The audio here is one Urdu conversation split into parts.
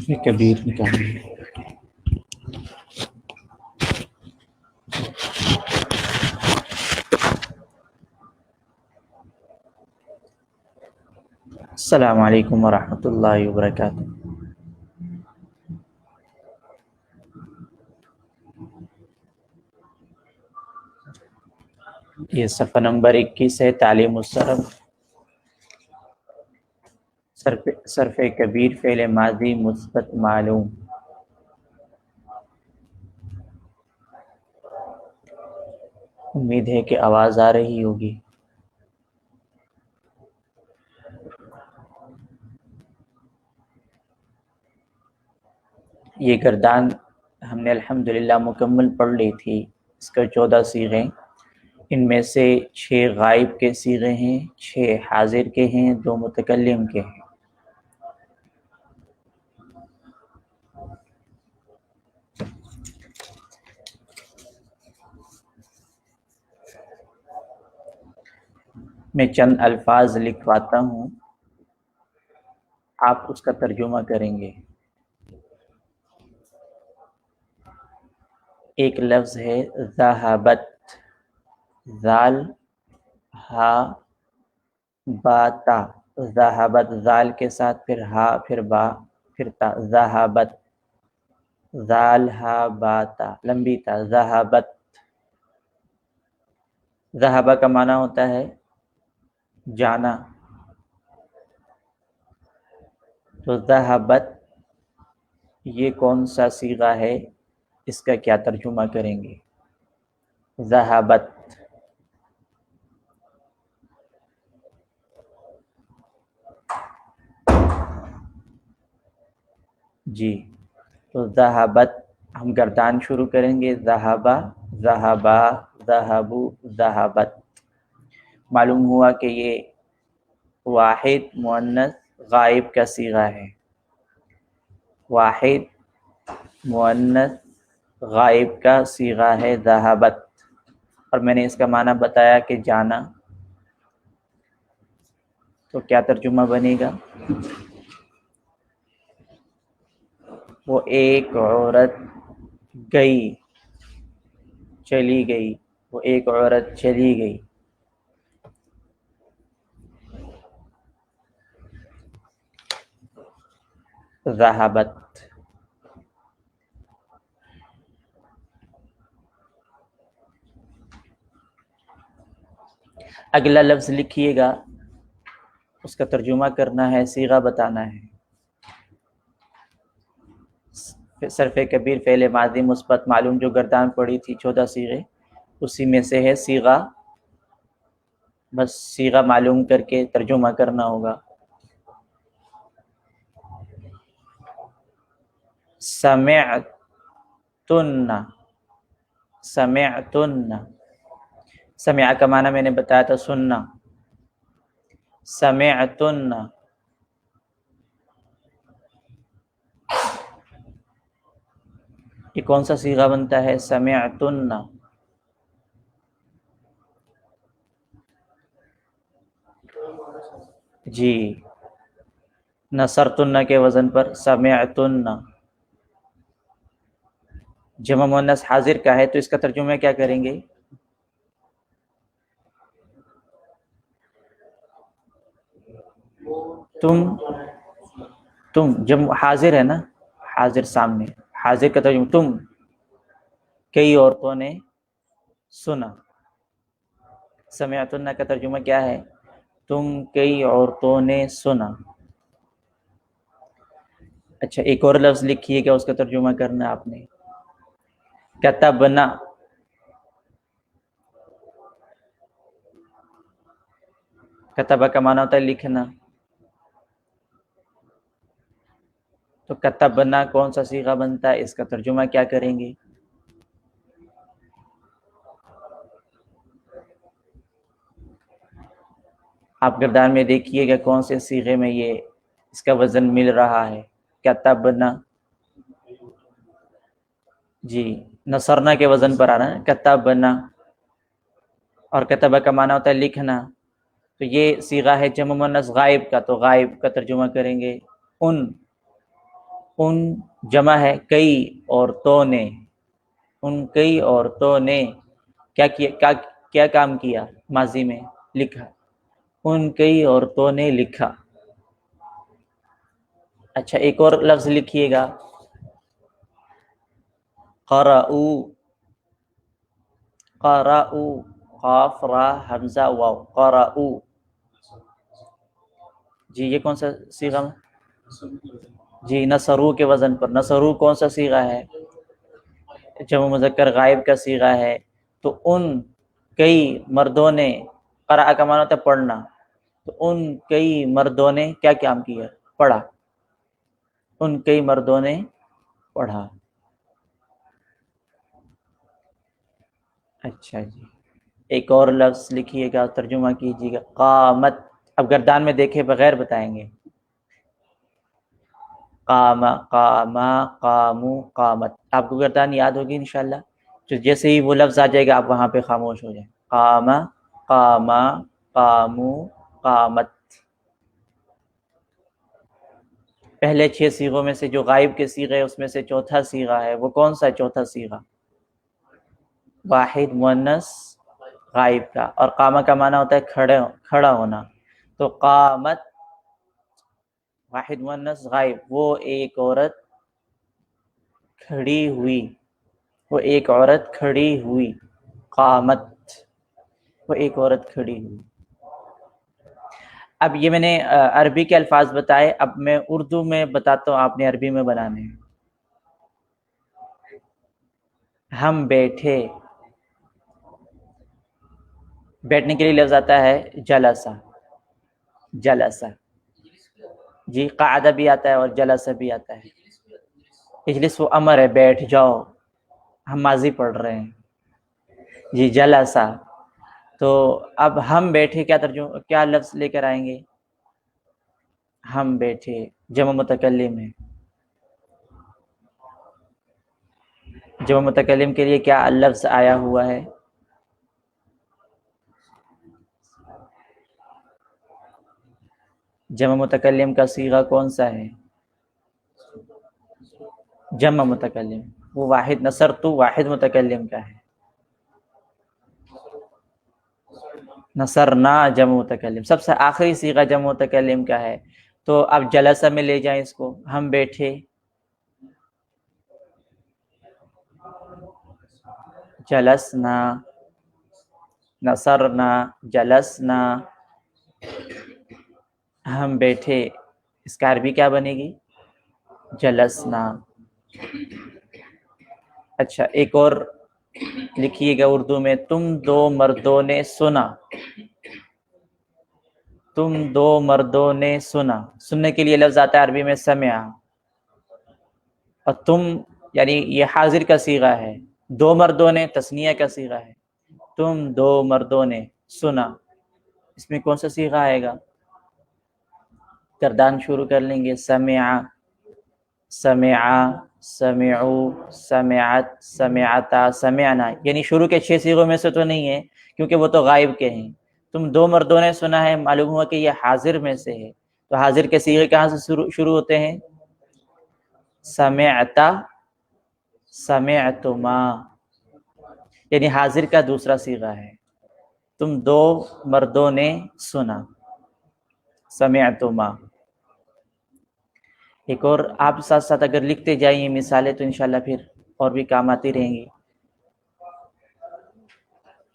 صرف کبیر نکالیں. السلام علیکم ورحمۃ اللہ وبرکاتہ. یہ صفحہ نمبر 21 ہے، تعلیم الصرف. صرف کبیر فعل ماضی مثبت معلوم. امید ہے کہ آواز آ رہی ہوگی. یہ گردان ہم نے الحمدللہ مکمل پڑھ لی تھی. اس کا 14 صیغے، ان میں سے 6 غائب کے صیغے ہیں، 6 حاضر کے ہیں، 2 متکلم کے ہیں. میں چند الفاظ لکھواتا ہوں، آپ اس کا ترجمہ کریں گے. ایک لفظ ہے ذہبت، ذال ہا با تا. ذہبت ذال کے ساتھ پھر ہا پھر با پھر تا. ذہبت، ذال ہا با تا، لمبی تا. ذہبت. ذہبہ کا معنی ہوتا ہے جانا. تو ذہبت یہ کون سا صیغہ ہے، اس کا کیا ترجمہ کریں گے؟ ذہبت. جی، تو ذہبت ہم گردان شروع کریں گے. ذہبہ، ذہبا، ذہبو، ذہبت. معلوم ہوا کہ یہ واحد مؤنث غائب کا صیغہ ہے. واحد مؤنث غائب کا صیغہ ہے ذہبت. اور میں نے اس کا معنی بتایا کہ جانا. تو کیا ترجمہ بنے گا؟ وہ ایک عورت گئی، چلی گئی. وہ ایک عورت چلی گئی. ذہبت. اگلا لفظ لکھیے گا، اس کا ترجمہ کرنا ہے، صیغہ بتانا ہے. صرف کبیر فعل ماضی مثبت معلوم جو گردان پڑی تھی 14 صیغے، اسی میں سے ہے صیغہ. بس صیغہ معلوم کر کے ترجمہ کرنا ہوگا. سمعتن، سمعتن. سمع کا معنی میں نے بتایا تھا سننا. سمعتن. یہ کون سا صیغہ بنتا ہے؟ سمعتن. جی، نصرتن کے وزن پر سمعتن. جمع مؤنث حاضر کا ہے تو اس کا ترجمہ کیا کریں گے؟ تم جمع حاضر ہے نا، حاضر سامنے. حاضر کا ترجمہ تم. کئی عورتوں نے سنا. سمعتن کا ترجمہ کیا ہے؟ تم کئی عورتوں نے سنا. اچھا، ایک اور لفظ لکھیے گا، اس کا ترجمہ کرنا ہے آپ نے. کتبنا. کتبہ کا معنی ہوتا ہے لکھنا. تو کتبنا کون سا صیغہ بنتا ہے، اس کا ترجمہ کیا کریں گے؟ آپ گردان میں دیکھیے گا کون سے صیغے میں یہ اس کا وزن مل رہا ہے. کتبنا. جی، نصرنا کے وزن پر آ رہا ہے کتبنا. اور کتبہ کا معنی ہوتا ہے لکھنا. تو یہ صیغہ ہے جمع مؤنث غائب کا، تو غائب کا ترجمہ کریں گے ان. ان جمع ہے کئی عورتوں نے، ان کئی عورتوں نے کیا کیا، کیا کام کیا ماضی میں، لکھا، ان کئی عورتوں نے لکھا۔ اچھا ایک اور لفظ لکھیے گا، قرأو، قرأو، قاف را حمزہ واو، قرأو۔ جی یہ کون سا صیغہ؟ جی نصرو کے وزن پر۔ نصرو کون سا صیغہ ہے؟ جمع مذکر غائب کا صیغہ ہے۔ تو ان کئی مردوں نے، قرأ کا معنی ہوتا ہے پڑھنا، تو ان کئی مردوں نے کیا کام کیا؟ پڑھا۔ ان کئی مردوں نے پڑھا۔ اچھا جی ایک اور لفظ لکھیے گا، ترجمہ کیجیے گا، قامت۔ اب گردان میں دیکھے بغیر بتائیں گے۔ قام، قاما، قامو، قامت۔ آپ کو گردان یاد ہوگی انشاءاللہ، تو جیسے ہی وہ لفظ آ جائے گا آپ وہاں پہ خاموش ہو جائیں۔ قام، قاما، قامو، قامت۔ پہلے 6 صیغوں میں سے جو غائب کے صیغے اس میں سے چوتھا صیغہ ہے، وہ کون سا چوتھا صیغہ؟ واحد مؤنث غائب کا، اور قامہ کا معنی ہوتا ہے کھڑا ہونا۔ تو قامت واحد مؤنث غائب، وہ ایک عورت کھڑی ہوئی، وہ ایک عورت کھڑی ہوئی، قامت، وہ ایک عورت کھڑی ہوئی۔ اب یہ میں نے عربی کے الفاظ بتائے، اب میں اردو میں بتاتا ہوں، آپ نے عربی میں بنانے ہیں۔ ہم بیٹھے، بیٹھنے کے لیے لفظ آتا ہے جلسہ، جلسہ۔ جی قعدہ بھی آتا ہے اور جلسہ بھی آتا ہے۔ اجلس وہ امر ہے، بیٹھ جاؤ، ہم ماضی پڑھ رہے ہیں۔ جی جلسہ۔ تو اب ہم بیٹھے کیا ترجمہ، کیا لفظ لے کر آئیں گے؟ ہم بیٹھے جمع متکلم ہے۔ جمع متکلم کے لیے کیا لفظ آیا ہوا ہے؟ جمع متکلم کا صیغہ کون سا ہے؟ جمع متکلم، وہ واحد، نصر تو واحد متکلم کا ہے۔ نصرنا جمع متکلم، سب سے آخری صیغہ جمع متکلم کا ہے۔ تو اب جلسہ میں لے جائیں اس کو، ہم بیٹھے، جلسنا، نصرنا، جلسنا، ہم بیٹھے، اس کا عربی کیا بنے گی؟ جلسنا۔ اچھا ایک اور لکھیے گا اردو میں، تم دو مردوں نے سنا، تم دو مردوں نے سنا۔ سننے کے لیے لفظ آتا ہے عربی میں سمع، اور تم یعنی یہ حاضر کا صیغہ ہے، دو مردوں نے تثنیہ کا صیغہ ہے، تم دو مردوں نے سنا، اس میں کون سا صیغہ آئے گا؟ گردان شروع کر لیں گے، سمع، سمعا، سمعو، سمعت، سمعتا، سمعنا، یعنی شروع کے 6 صیغوں میں سے تو نہیں ہے کیونکہ وہ تو غائب کے ہیں۔ تم دو مردوں نے سنا ہے، معلوم ہوا کہ یہ حاضر میں سے ہے، تو حاضر کے صیغے کہاں سے شروع ہوتے ہیں؟ سمعتا، سمعتما، یعنی حاضر کا دوسرا صیغہ ہے۔ تم دو مردوں نے سنا، سمعتما۔ ایک اور آپ ساتھ ساتھ اگر لکھتے جائیں یہ مثالیں تو انشاءاللہ پھر اور بھی کام آتی رہیں گی۔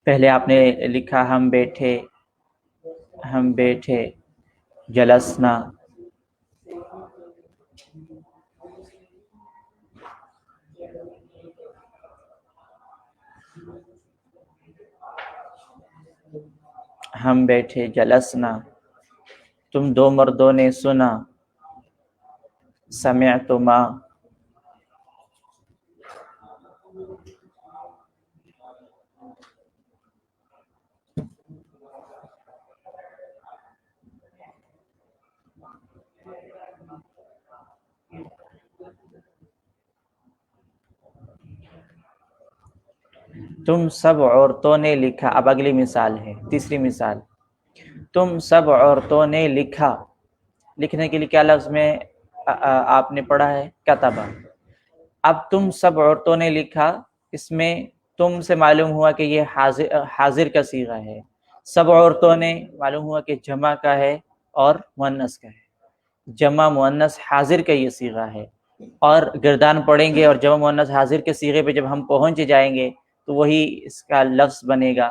پہلے آپ نے لکھا ہم بیٹھے، ہم بیٹھے، جلسنا، ہم بیٹھے، جلسنا، تم دو مردوں نے سنا، سمعتما۔ تم سب عورتوں نے لکھا۔ اب اگلی مثال ہے، تیسری مثال، تم سب عورتوں نے لکھا۔ لکھنے کے لیے کیا لفظ میں آپ نے پڑھا ہے کتبہ. اب تم سب عورتوں نے لکھا، اس میں تم سے معلوم ہوا کہ یہ حاضر کا صیغہ ہے. سب عورتوں نے معلوم ہوا کہ جمع کا ہے اور مؤنث کا ہے. جمع مؤنث حاضر کا یہ صیغہ ہے. اور گردان پڑھیں گے اور جمع مؤنث حاضر کے صیغے پہ جب ہم پہنچ جائیں گے تو وہی اس کا لفظ بنے گا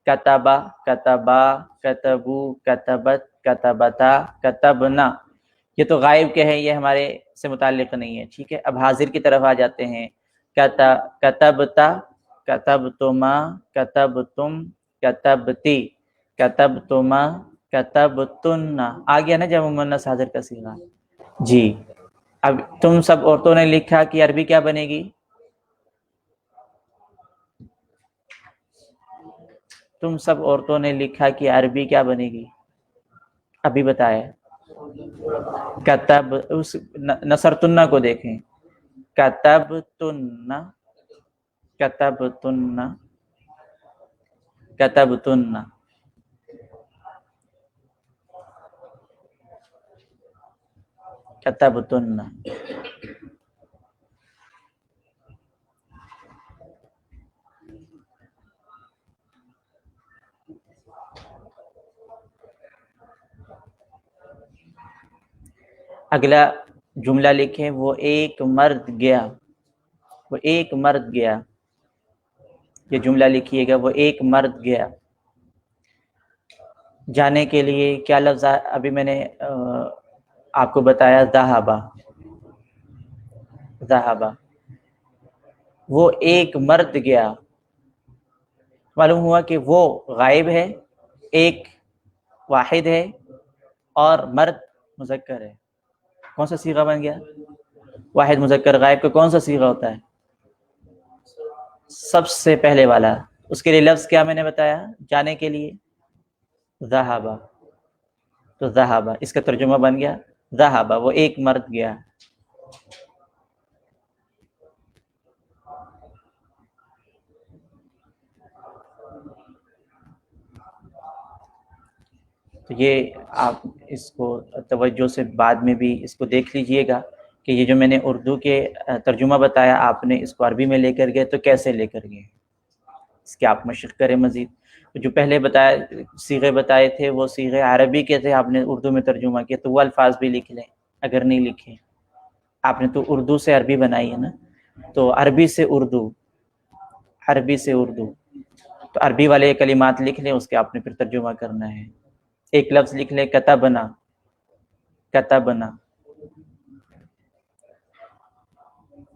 کتبہ، کتبا، کتبو، کتبت، کتبتا، کتبنا. یہ تو غائب کے ہیں، یہ ہمارے سے متعلق نہیں ہے. ٹھیک ہے، اب حاضر کی طرف آ جاتے ہیں. کتبتا، کتبتما، کتبتم، کتبتی، کتبتما، کتبتن. آ گیا نا جمع مؤنث حاضر کا صیغہ. جی، اب تم سب عورتوں نے لکھا کہ عربی کیا بنے گی؟ تم سب عورتوں نے لکھا کہ عربی کیا بنے گی؟ ابھی بتائے. کتب، اس نصرتن کو دیکھیں. کتبتن، کتبتن، کتبتن. کتبتن. اگلا جملہ لکھیں، وہ ایک مرد گیا. وہ ایک مرد گیا. یہ جملہ لکھیے گا، وہ ایک مرد گیا. جانے کے لیے کیا لفظ ابھی میں نے آپ کو بتایا؟ ذہبا. ذہبا. وہ ایک مرد گیا. معلوم ہوا کہ وہ غائب ہے، ایک واحد ہے، اور مرد مذکر ہے. کون سا صیغہ بن گیا؟ واحد مذکر غائب کا کون سا صیغہ ہوتا ہے؟ سب سے پہلے والا. اس کے لیے لفظ کیا میں نے بتایا جانے کے لیے؟ ذہبا. تو ذہبا اس کا ترجمہ بن گیا ذہبا، وہ ایک مرد گیا. تو یہ آپ اس کو توجہ سے بعد میں بھی اس کو دیکھ لیجئے گا کہ یہ جو میں نے اردو کے ترجمہ بتایا، آپ نے اس کو عربی میں لے کر گئے تو کیسے لے کر گئے. اس کی آپ مشق کریں مزید. جو پہلے صیغے بتائے تھے وہ صیغے عربی کے تھے، آپ نے اردو میں ترجمہ کیا تو وہ الفاظ بھی لکھ لیں. اگر نہیں لکھیں، آپ نے تو اردو سے عربی بنائی ہے نا، تو عربی سے اردو، عربی سے اردو، تو عربی والے کلمات لکھ لیں، اس کے آپ نے پھر ترجمہ کرنا ہے. ایک لفظ لکھ لیں کتبنا. کتبنا.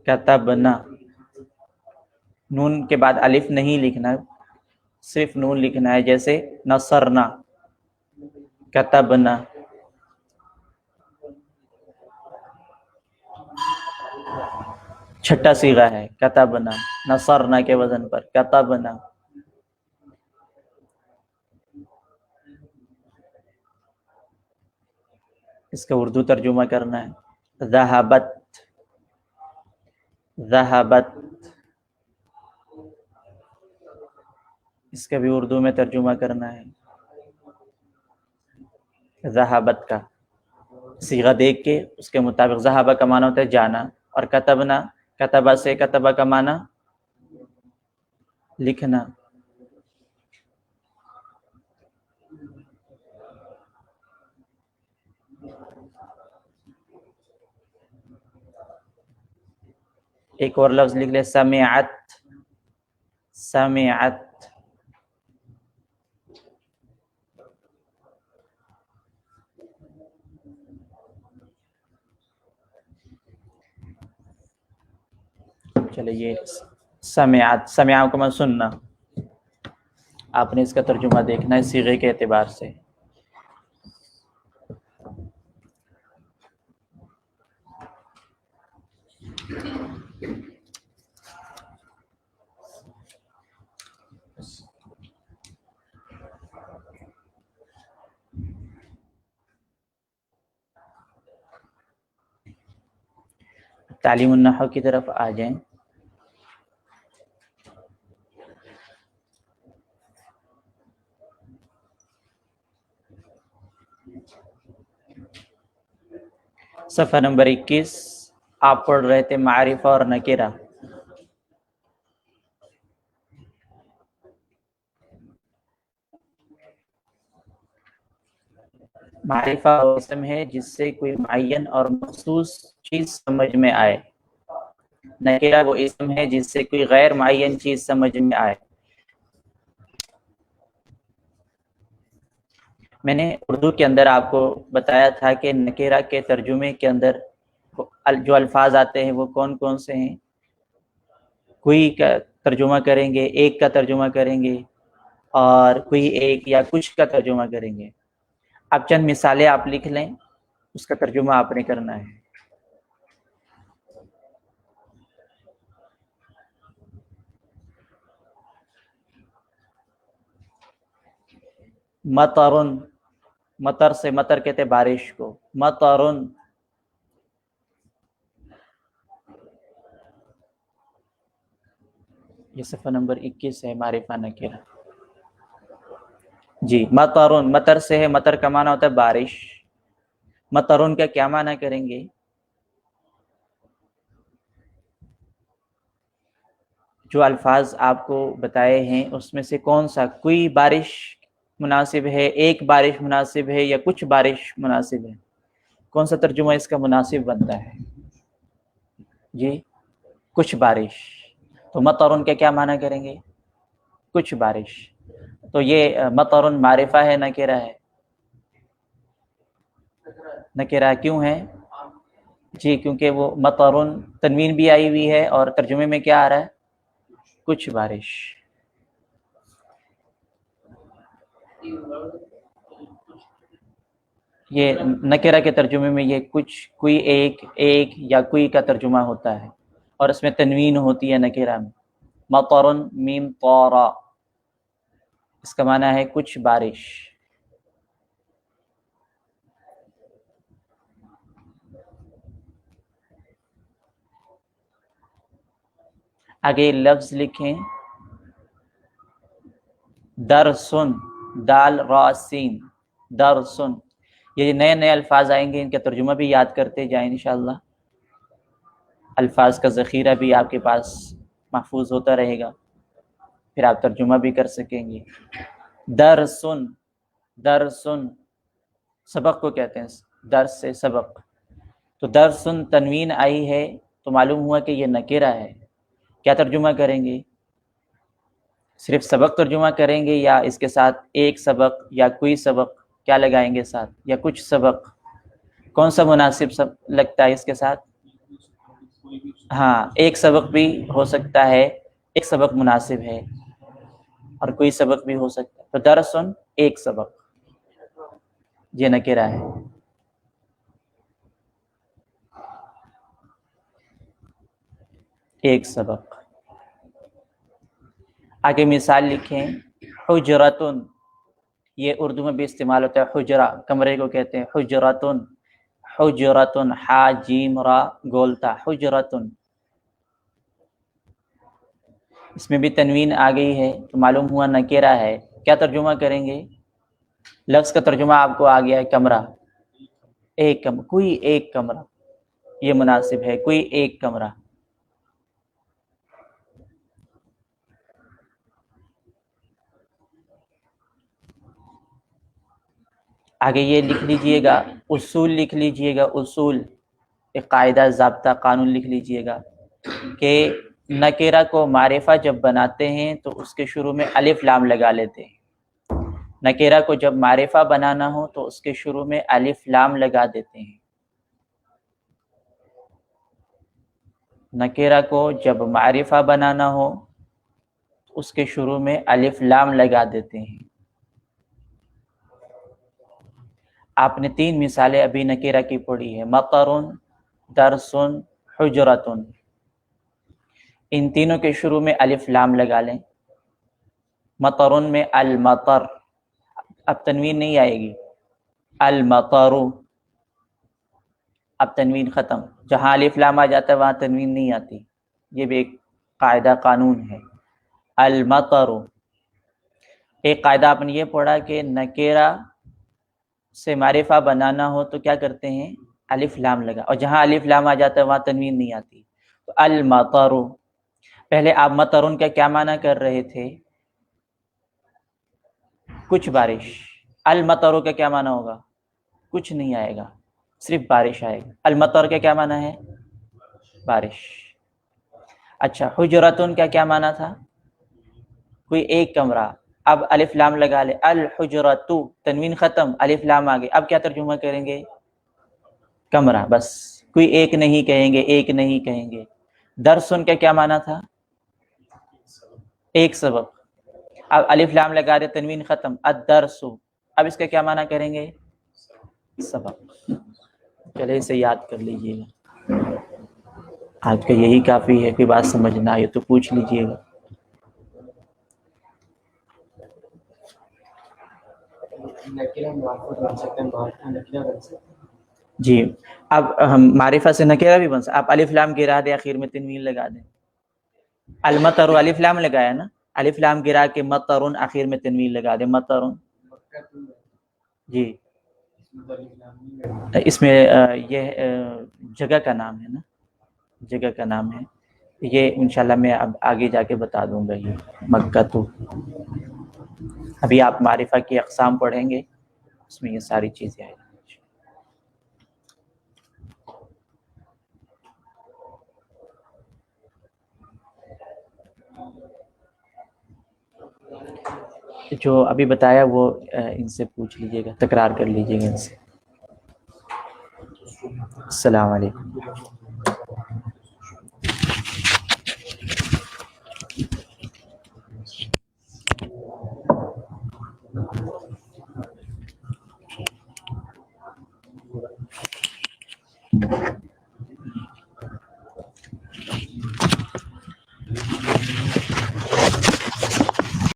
کتبنا. نون کے بعد الف نہیں لکھنا، صرف نون لکھنا ہے، جیسے نصرنا. کتبنا. چھٹا صیغہ ہے کتبنا، نصرنا کے وزن پر کتبنا. اس کا اردو ترجمہ کرنا ہے ذہبت. ذہبت. اس کا بھی اردو میں ترجمہ کرنا ہے ذہبت کا. صیغہ دیکھ کے اس کے مطابق. ذہبہ کا معنی ہوتا ہے جانا، اور کتبنا، کتبہ سے کتبہ کا معنی لکھنا. ایک اور لفظ لکھ لے سمعت. سمعت. چلے یہ سمعت، سمع کو میں سننا. آپ نے اس کا ترجمہ دیکھنا ہے صیغے کے اعتبار سے. تعلیم النحو کی طرف آ جائیں. صفحہ نمبر 21 آپ پڑھ رہے تھے معرفہ اور نکرہ. معرفہ وہ اسم ہے جس سے کوئی معین اور مخصوص چیز سمجھ میں آئے. نکرہ وہ اسم ہے جس سے کوئی غیر معین چیز سمجھ میں آئے. میں نے اردو کے اندر آپ کو بتایا تھا کہ نکرہ کے ترجمے کے اندر جو الفاظ آتے ہیں وہ کون کون سے ہیں. کوئی کا ترجمہ کریں گے، ایک کا ترجمہ کریں گے، اور کوئی ایک یا کچھ کا ترجمہ کریں گے. اب چند مثالیں آپ لکھ لیں، اس کا ترجمہ آپ نے کرنا ہے. مطرن، مطر سے مطر کہتے ہیں بارش کو. مطرن. یہ صفحہ نمبر 21 ہے معرفہ نکرہ. جی مطرن، مطر سے ہے، مطر کا معنی ہوتا ہے بارش. مطرن کا کیا معنی کریں گے؟ جو الفاظ آپ کو بتائے ہیں اس میں سے کون سا کوئی بارش مناسب ہے، ایک بارش مناسب ہے، یا کچھ بارش مناسب ہے؟ کون سا ترجمہ اس کا مناسب بنتا ہے؟ جی کچھ بارش. تو مطرن کا کیا معنی کریں گے؟ کچھ بارش. تو یہ مطرن معرفہ ہے نکرہ ہے؟ نکرہ کیوں ہے؟ جی کیونکہ وہ مطرن تنوین بھی آئی ہوئی ہے اور ترجمے میں کیا آ رہا ہے؟ کچھ بارش. یہ نکرہ کے ترجمے میں یہ کچھ، کوئی، ایک یا کوئی کا ترجمہ ہوتا ہے، اور اس میں تنوین ہوتی ہے نکرہ میں. مطرن میم طارا، اس کا معنی ہے کچھ بارش. آگے لفظ لکھیں درسن، دال را سین، درسن. یہ نئے نئے الفاظ آئیں گے، ان کا ترجمہ بھی یاد کرتے جائیں انشاءاللہ. الفاظ کا ذخیرہ بھی آپ کے پاس محفوظ ہوتا رہے گا، پھر آپ ترجمہ بھی کر سکیں گے. درسن، درسن سبق کو کہتے ہیں، درس سے سبق. تو درسن تنوین آئی ہے تو معلوم ہوا کہ یہ نکرہ ہے. کیا ترجمہ کریں گے؟ صرف سبق ترجمہ کریں گے، یا اس کے ساتھ ایک سبق یا کوئی سبق کیا لگائیں گے ساتھ، یا کچھ سبق؟ کون سا مناسب سب لگتا ہے اس کے ساتھ؟ ہاں ایک سبق بھی ہو سکتا ہے، ایک سبق مناسب ہے، اور کوئی سبق بھی ہو سکتا ہے. تو درسن ایک سبق، یہ نکرہ ہے. ایک سبق. آگے مثال لکھیں حجرتن. یہ اردو میں بھی استعمال ہوتا ہے، حجرہ کمرے کو کہتے ہیں. حجرتن، حجرتن حا جیم را گولتا، حجرتن. اس میں بھی تنوین آ گئی ہے تو معلوم ہوا نکرہ ہے. کیا ترجمہ کریں گے؟ لفظ کا ترجمہ آپ کو آ گیا ہے کمرہ. ایک کمرہ، کوئی ایک کمرہ، یہ مناسب ہے، کوئی ایک کمرہ. آگے یہ لکھ لیجئے گا، اصول لکھ لیجئے گا. اصول ایک قاعدہ، ضابطہ، قانون لکھ لیجئے گا کہ نکرہ کو معرفہ جب بناتے ہیں تو اس کے شروع میں الف لام لگا لیتے ہیں. نکرہ کو جب معرفہ بنانا ہو تو اس کے شروع میں الف لام لگا دیتے ہیں. نکرہ کو جب معرفہ بنانا ہو تو اس کے شروع میں الف لام لگا دیتے ہیں. آپ نے 3 مثالیں ابھی نکرہ کی پڑھی ہے، مطرن، درسن، حجرتن. ان تینوں کے شروع میں الف لام لگا لیں. مطرن میں المطر، اب تنوین نہیں آئے گی. المطر، اب تنوین ختم. جہاں الف لام آ جاتا ہے وہاں تنوین نہیں آتی. یہ بھی ایک قاعدہ، قانون ہے. المطر. ایک قاعدہ آپ نے یہ پڑھا کہ نکرہ سے معرفہ بنانا ہو تو کیا کرتے ہیں؟ الف لام لگا، اور جہاں الف لام آ جاتا ہے وہاں تنوین نہیں آتی. تو المطر، پہلے آپ مطرن کا کیا معنی کر رہے تھے؟ کچھ بارش. المطر کا کیا معنی ہوگا؟ کچھ نہیں آئے گا، صرف بارش آئے گا. المطر کا کیا معنی ہے؟ بارش. اچھا، حجرتن کا کیا معنی تھا؟ کوئی ایک کمرہ. اب الف لام لگا لے، الحجرت، تنوین ختم، الف لام آگے، اب کیا ترجمہ کریں گے؟ کمرہ. بس کوئی ایک نہیں کہیں گے، ایک نہیں کہیں گے. درسن کا کیا معنی تھا؟ ایک سبق. اب الف لام لگا دے، تنوین ختم، الدرس، اب اس کا کیا معنی کریں گے؟ سبق. چلے اسے یاد کر لیجیے گا، آج کا یہی کافی ہے. کوئی بات سمجھ نہ آئے تو پوچھ لیجیے گا. جی، اب ہم معرفہ سے نکرہ بھی بن سکتا. آپ الف لام گرا دیں، آخر میں تنوین لگا دیں. المطر الف لام لگایا نا، الف لام گرا کے مطرن آخر میں تنوین لگا دیں، مطرن. جی، اس میں یہ جگہ کا نام ہے نا، جگہ کا نام ہے یہ. انشاءاللہ میں اب آگے جا کے بتا دوں گا یہ مکہ. تو ابھی آپ معرفہ کی اقسام پڑھیں گے، اس میں یہ ساری چیزیں آئیں. جو ابھی بتایا وہ ان سے پوچھ لیجیے گا، تکرار کر لیجیے گا ان سے. السلام علیکم.